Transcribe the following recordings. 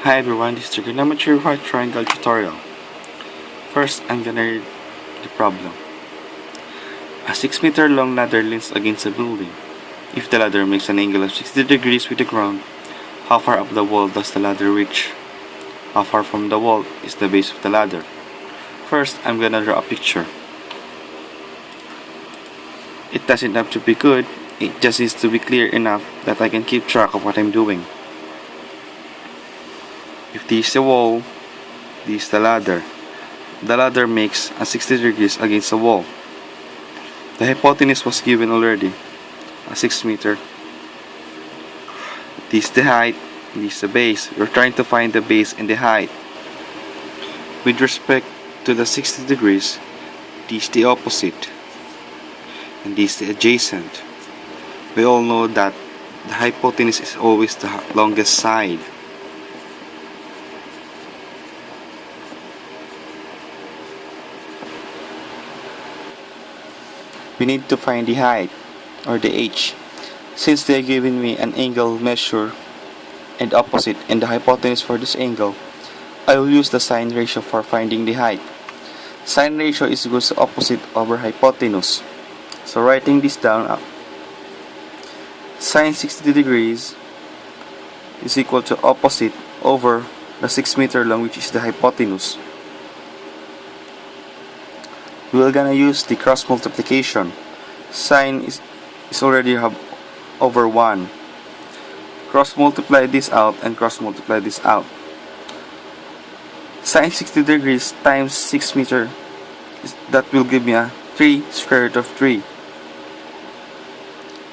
Hi everyone, this is Trigonometry right triangle tutorial. First, I'm gonna read the problem. A 6-meter long ladder leans against a building. If the ladder makes an angle of 60 degrees with the ground, how far up the wall does the ladder reach? How far from the wall is the base of the ladder? First, I'm gonna draw a picture. It doesn't have to be good, it just needs to be clear enough that I can keep track of what I'm doing. If this is the wall, this is the ladder. The ladder makes a 60 degrees against the wall. The hypotenuse was given already, a 6 meter. This is the height, this is the base. We're trying to find the base and the height. With respect to the 60 degrees, this is the opposite, and this is the adjacent. We all know that the hypotenuse is always the longest side. We need to find the height, or the h. Since they are giving me an angle measure and opposite and the hypotenuse for this angle, I will use the sine ratio for finding the height. Sine ratio is equal to opposite over hypotenuse. So writing this down, sine 60 degrees is equal to opposite over the 6 meter long, which is the hypotenuse. We're gonna use the cross multiplication. Sine is already over 1. Cross multiply this out and cross multiply this out. Sine 60 degrees times 6 meter, that will give me a 3 square root of 3.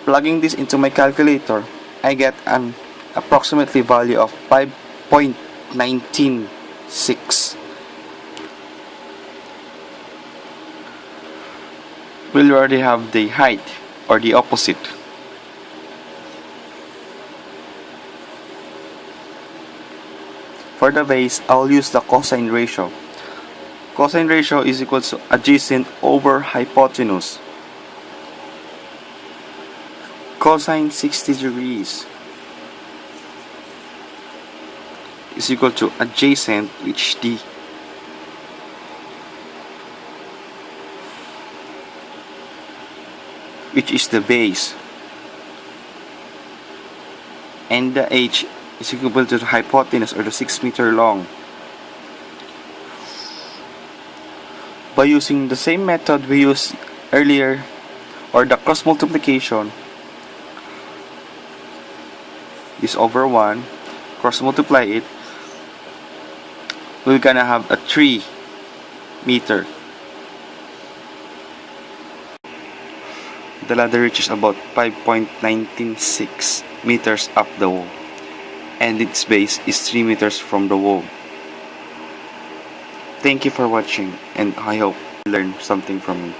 Plugging this into my calculator, I get an approximately value of 5.196. We already have the height, or the opposite. For the base, I'll use the cosine ratio. Cosine ratio is equal to adjacent over hypotenuse. Cosine 60 degrees is equal to adjacent, which is the base, and the h is equal to the hypotenuse, or the 6 meter long. By using the same method we used earlier, or the cross multiplication, this over 1, cross multiply it, we're gonna have a 3 meter. The ladder reaches about 5.196 meters up the wall, and its base is 3 meters from the wall. Thank you for watching, and I hope you learned something from me.